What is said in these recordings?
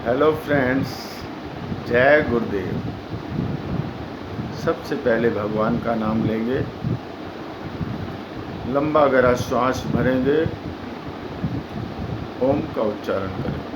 Hello friends, जय गुरुदेव। सबसे पहले भगवान का नाम लेंगे, लंबा गहरा श्वास भरेंगे, ओम का उच्चारण करेंगे।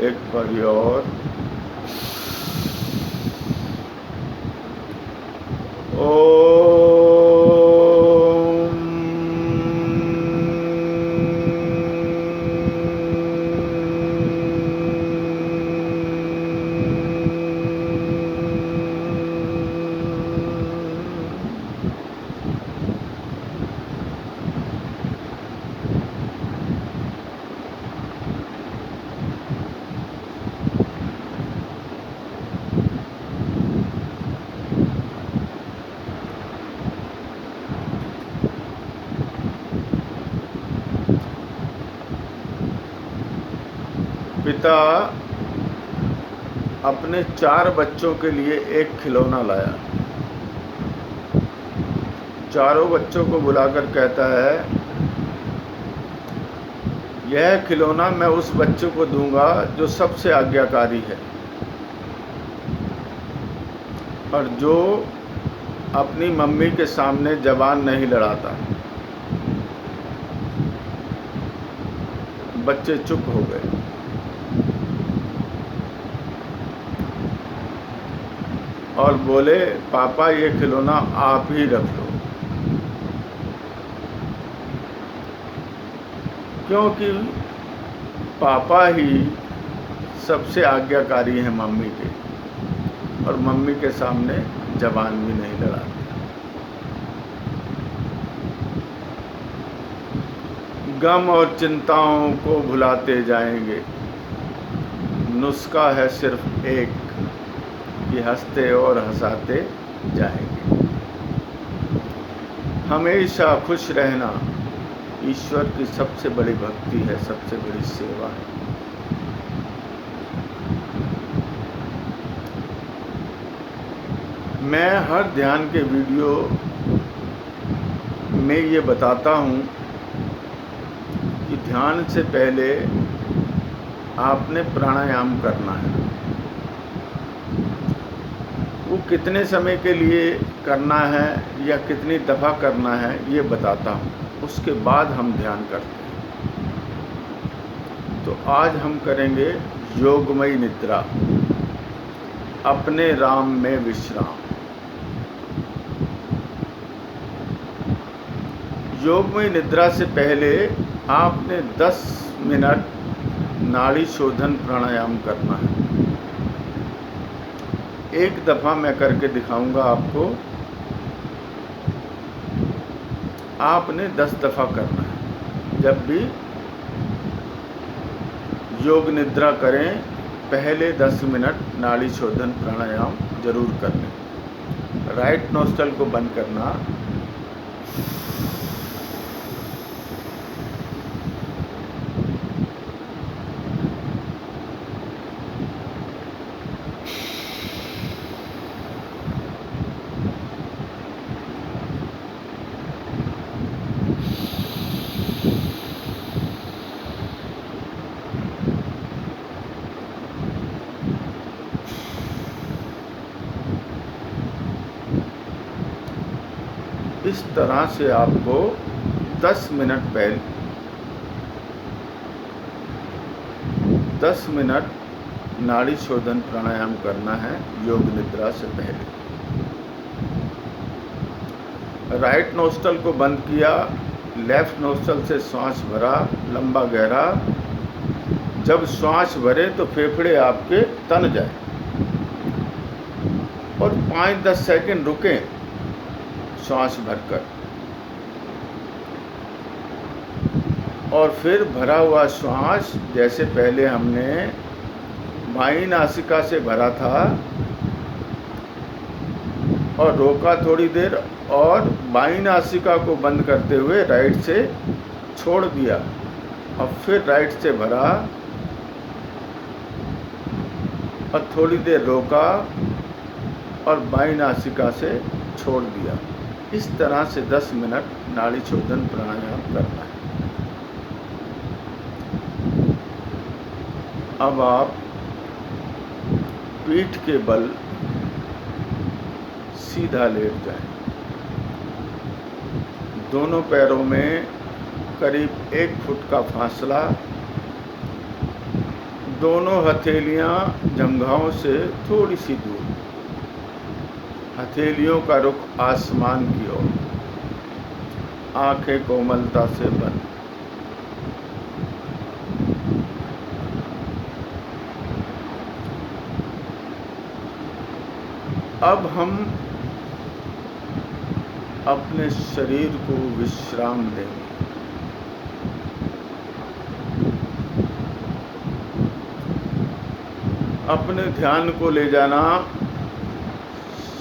एक बारी और पिता अपने 4 बच्चों के लिए एक खिलौना लाया। चारों बच्चों को बुलाकर कहता है, यह खिलौना मैं उस बच्चे को दूंगा जो सबसे आज्ञाकारी है और जो अपनी मम्मी के सामने जबान नहीं लड़ाता। बच्चे चुप हो गए। और बोले, पापा ये खिलौना आप ही रख लो, क्योंकि पापा ही सबसे आज्ञाकारी हैं मम्मी के, और मम्मी के सामने जबान भी नहीं लड़ाते। गम और चिंताओं को भुलाते जाएंगे। नुस्खा है सिर्फ एक कि हंसते और हंसाते जाएंगे। हमेशा खुश रहना ईश्वर की सबसे बड़ी भक्ति है, सबसे बड़ी सेवा है। मैं हर ध्यान के वीडियो में ये बताता हूँ कि ध्यान से पहले आपने प्राणायाम करना है। वो कितने समय के लिए करना है या कितनी दफ़ा करना है ये बताता हूँ, उसके बाद हम ध्यान करते हैं। तो आज हम करेंगे योगमयी निद्रा, अपने राम में विश्राम। योगमयी निद्रा से पहले आपने 10 मिनट नाड़ी शोधन प्राणायाम करना है। एक दफ़ा मैं करके दिखाऊंगा आपको, आपने 10 दफ़ा करना है। जब भी योग निद्रा करें, पहले 10 मिनट नाड़ी शोधन प्राणायाम जरूर कर लें। राइट नोस्ट्रल को बंद करना, इस तरह से आपको 10 मिनट पहले 10 मिनट नाड़ी शोधन प्राणायाम करना है योग निद्रा से पहले। राइट नोस्ट्रल को बंद किया, लेफ्ट नोस्ट्रल से श्वास भरा लंबा गहरा। जब श्वास भरे तो फेफड़े आपके तन जाए और 5-10 सेकंड रुकें श्वास भरकर, और फिर भरा हुआ श्वास जैसे पहले हमने बाईं नासिका से भरा था और रोका थोड़ी देर, और बाईं नासिका को बंद करते हुए राइट से छोड़ दिया, और फिर राइट से भरा और थोड़ी देर रोका और बाईं नासिका से छोड़ दिया। इस तरह से 10 मिनट नाड़ी शोधन प्राणायाम करना है। अब आप पीठ के बल सीधा लेट जाएं। दोनों पैरों में करीब 1 फुट का फासला, दोनों हथेलियां जंघाओं से थोड़ी सी दूर, हथेलियों का रुख आसमान की ओर, आंखें कोमलता से बंद। अब हम अपने शरीर को विश्राम देंगे। अपने ध्यान को ले जाना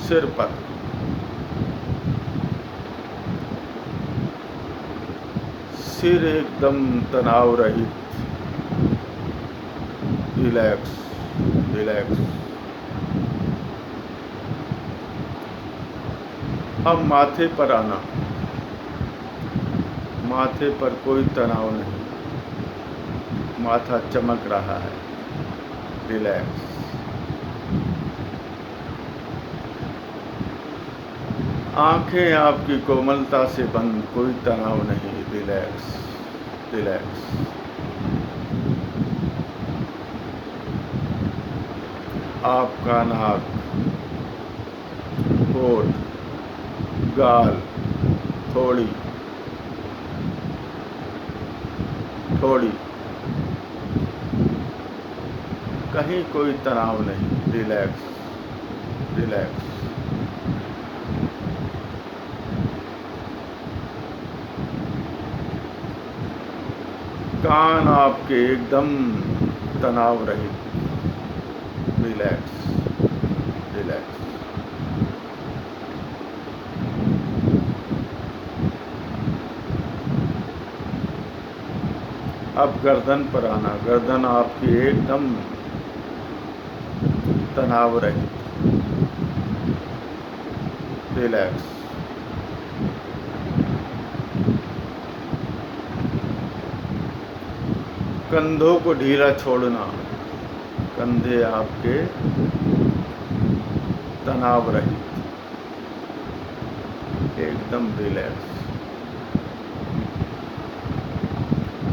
सिर पर। सिर एकदम तनाव रहित, रिलैक्स रिलैक्स। अब माथे पर आना, माथे पर कोई तनाव नहीं, माथा चमक रहा है, रिलैक्स। आंखें आपकी कोमलता से बंद, कोई तनाव नहीं, रिलैक्स रिलैक्स। आपका नाक, होठ, गाल, थोड़ी थोड़ी, कहीं कोई तनाव नहीं, रिलैक्स रिलैक्स। कान आपके एकदम तनाव रहित, रिलैक्स रिलैक्स। अब गर्दन पर आना, गर्दन आपकी एकदम तनाव रहित, रिलैक्स। कंधों को ढीला छोड़ना, कंधे आपके तनाव रहित, एकदम रिलैक्स।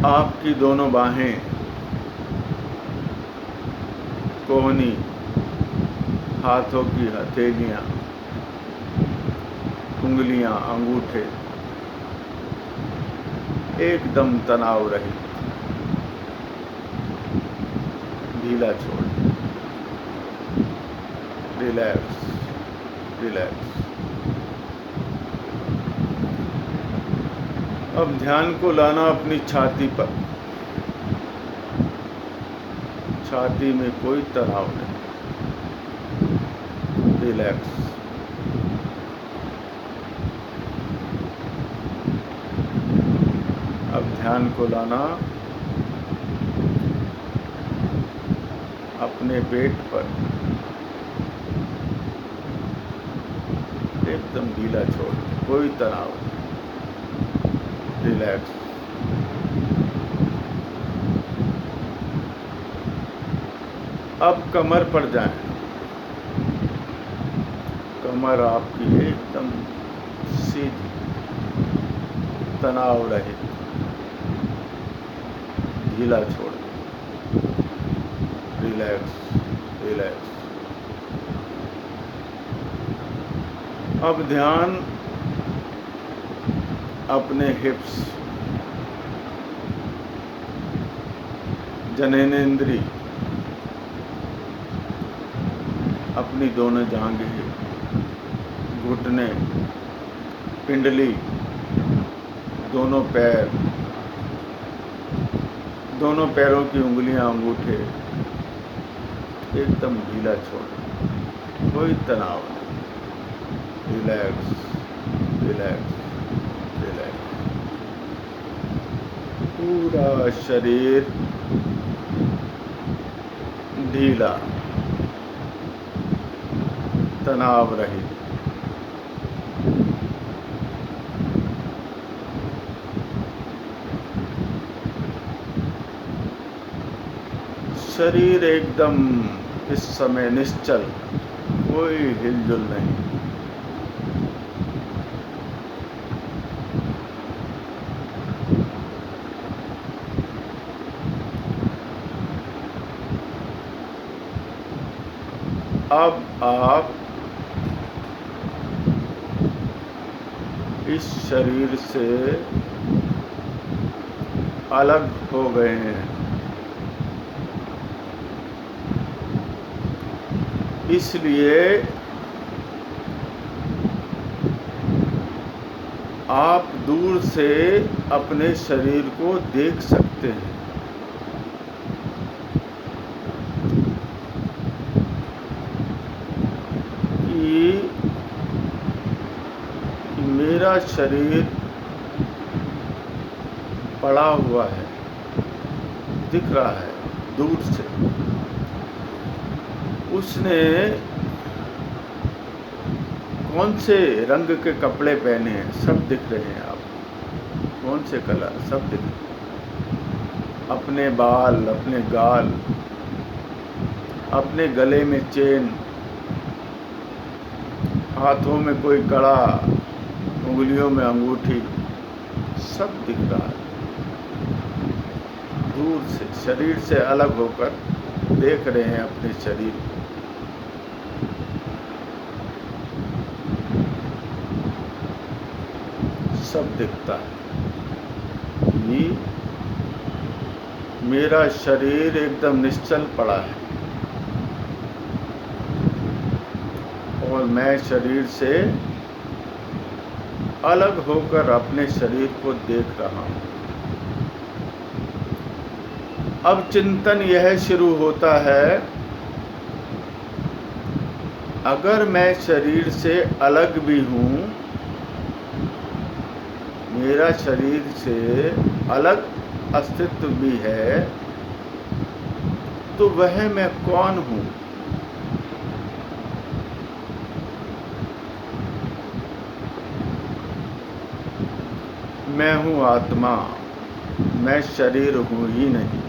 आपकी दोनों बाहें, कोहनी, हाथों की हथेलियां, उंगलियां, अंगूठे एकदम तनाव रहित, ढीला छोड़, रिलैक्स रिलैक्स। अब ध्यान को लाना अपनी छाती पर, छाती में कोई तनाव नहीं, रिलैक्स। अब ध्यान को लाना अपने पेट पर, एकदम ढीला छोड़, कोई तनाव नहीं, रिलैक्स। अब कमर पर जाएं, कमर आपकी एकदम सीधी, तनाव रहित, ढीला छोड़। Relax, relax. अब ध्यान अपने हिप्स, जननेंद्री, अपनी दोनों जांघें, घुटने, पिंडली, दोनों पैर, दोनों पैरों की उंगलियां, अंगूठे एकदम ढीला छोड़, कोई तनाव नहीं। Relax, relax, relax. पूरा शरीर ढीला, तनाव रहित। शरीर एकदम इस समय निश्चल, कोई हिलजुल नहीं। अब आप इस शरीर से अलग हो गए हैं। इसलिए आप दूर से अपने शरीर को देख सकते हैं कि मेरा शरीर पड़ा हुआ है, दिख रहा है दूर से। उसने कौन से रंग के कपड़े पहने हैं सब दिख रहे हैं आपको, कौन से कलर सब दिख रहे हैं। अपने बाल, अपने गाल, अपने गले में चेन, हाथों में कोई कड़ा, उंगलियों में अंगूठी, सब दिख रहा है। दूर से शरीर से अलग होकर देख रहे हैं अपने शरीर को। सब दिखता है कि मेरा शरीर एकदम निश्चल पड़ा है और मैं शरीर से अलग होकर अपने शरीर को देख रहा हूं। अब चिंतन यह शुरू होता है, अगर मैं शरीर से अलग भी हूं, मेरा शरीर से अलग अस्तित्व भी है, तो वह मैं कौन हूं? मैं हूं आत्मा, मैं शरीर हूं ही नहीं।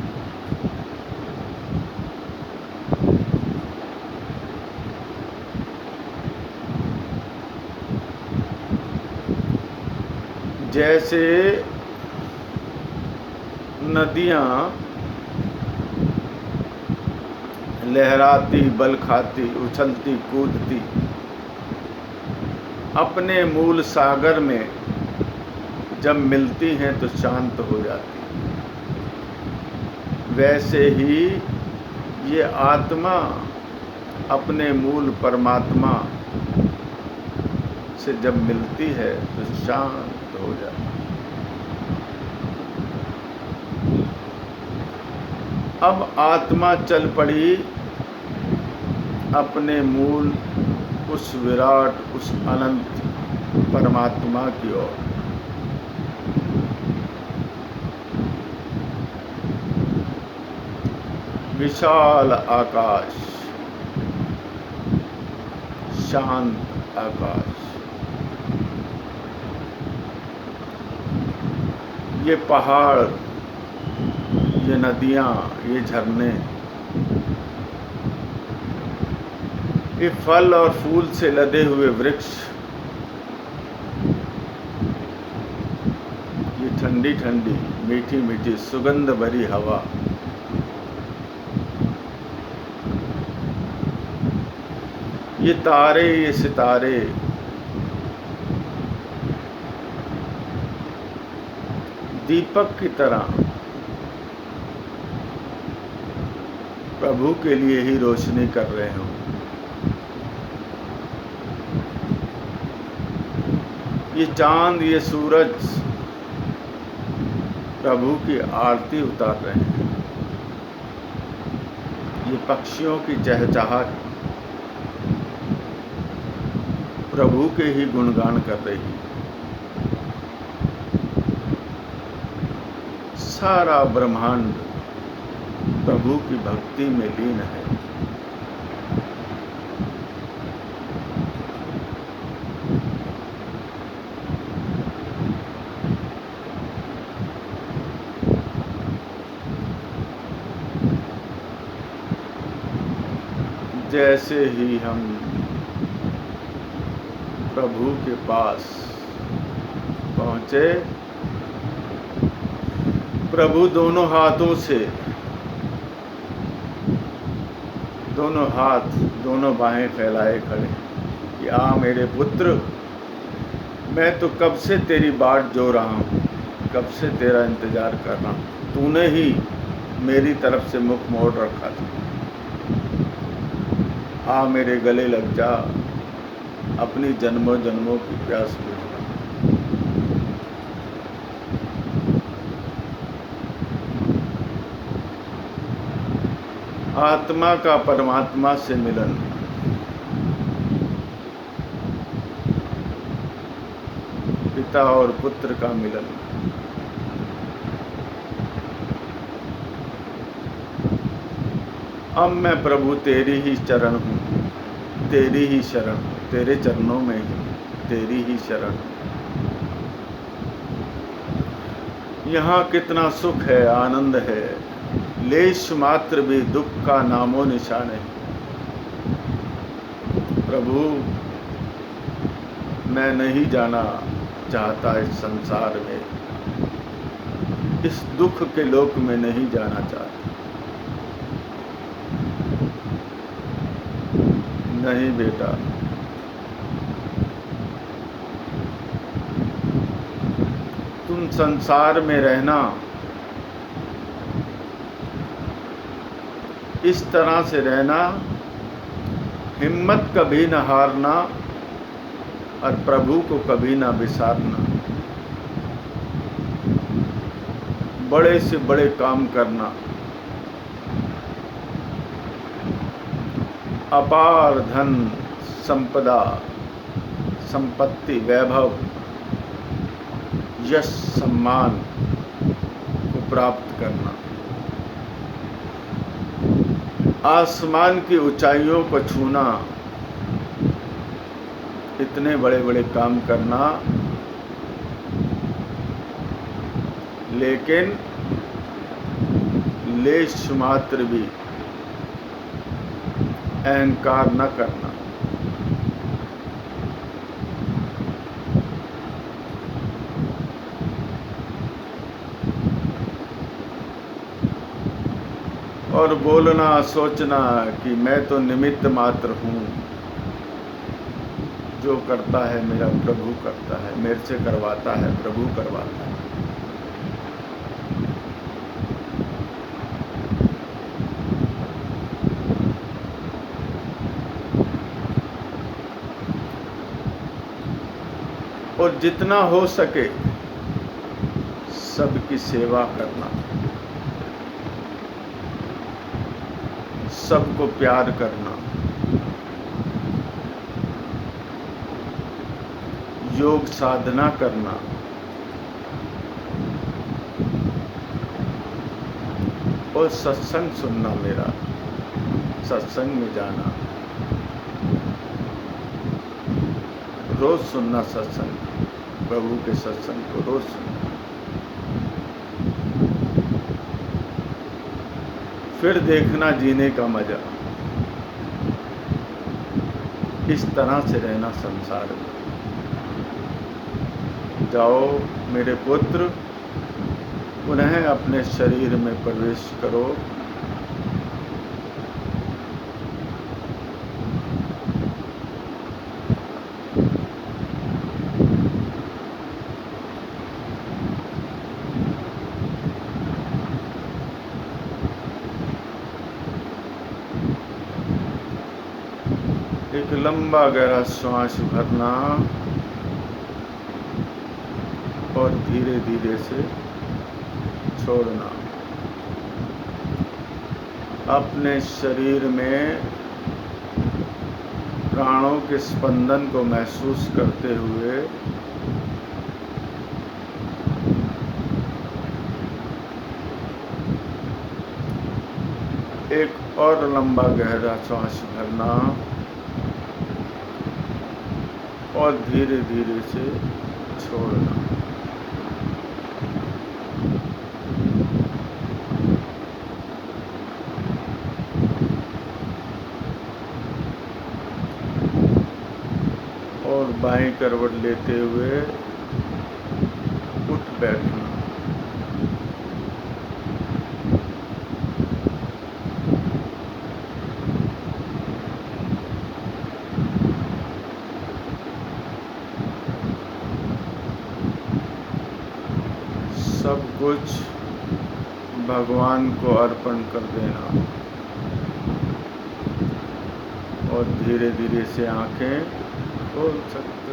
जैसे नदियां लहराती, बल खाती, उछलती, कूदती अपने मूल सागर में जब मिलती हैं तो शांत हो जाती, वैसे ही ये आत्मा अपने मूल परमात्मा से जब मिलती है तो शांत हो जाती। अब आत्मा चल पड़ी अपने मूल उस विराट, उस अनंत परमात्मा की ओर। विशाल आकाश, शांत आकाश, ये पहाड़, ये नदियां, ये झरने, ये फल और फूल से लदे हुए वृक्ष, ये ठंडी ठंडी, मीठी मीठी, सुगंध भरी हवा, ये तारे, ये सितारे दीपक की तरह प्रभु के लिए ही रोशनी कर रहे हो। ये चांद, ये सूरज प्रभु की आरती उतार रहे हैं। ये पक्षियों की चहचहाट प्रभु के ही गुणगान कर रही है। सारा ब्रह्मांड प्रभु की भक्ति में लीन है। जैसे ही हम प्रभु के पास पहुंचे, प्रभु दोनों हाथों से, दोनों हाथ, दोनों बाहें फैलाए खड़े कि आ मेरे पुत्र, मैं तो कब से तेरी बाट जो रहा हूँ, कब से तेरा इंतज़ार कर रहा हूँ। तूने ही मेरी तरफ से मुख मोड़ रखा था। आ मेरे गले लग जा, अपनी जन्मों जन्मों की प्यास बुझा। आत्मा का परमात्मा से मिलन, पिता और पुत्र का मिलन। अब मैं प्रभु तेरी ही चरण हूँ, तेरी ही शरण, तेरे चरणों में ही तेरी ही शरण। यहाँ कितना सुख है, आनंद है, लेश मात्र भी दुख का नामो निशान है। प्रभु, मैं नहीं जाना चाहता इस संसार में, इस दुख के लोक में नहीं जाना चाहता। नहीं बेटा, तुम संसार में रहना, इस तरह से रहना, हिम्मत कभी न हारना और प्रभु को कभी न बिसारना। बड़े से बड़े काम करना, अपार धन संपदा, संपत्ति, वैभव, यश, सम्मान को प्राप्त करना, आसमान की ऊंचाइयों को छूना, इतने बड़े बड़े काम करना, लेकिन लेश मात्र भी अहंकार न करना। और बोलना, सोचना कि मैं तो निमित्त मात्र हूँ, जो करता है मेरा प्रभु करता है, मेरे से करवाता है प्रभु करवाता है। और जितना हो सके सबकी सेवा करना, सबको प्यार करना, योग साधना करना, और सत्संग सुनना, मेरा सत्संग में जाना, रोज सुनना सत्संग, प्रभु के सत्संग को रोज सुनना। फिर देखना जीने का मजा, इस तरह से रहना संसार में। जाओ मेरे पुत्र, पुनः अपने शरीर में प्रवेश करो, एक लंबा गहरा श्वास भरना और धीरे धीरे से छोड़ना। अपने शरीर में प्राणों के स्पंदन को महसूस करते हुए एक और लंबा गहरा श्वास भरना और धीरे धीरे से छोड़ना। और बाईं करवट लेते हुए उठ बैठना। सब कुछ भगवान को अर्पण कर देना और धीरे धीरे से आंखें खोल सकते।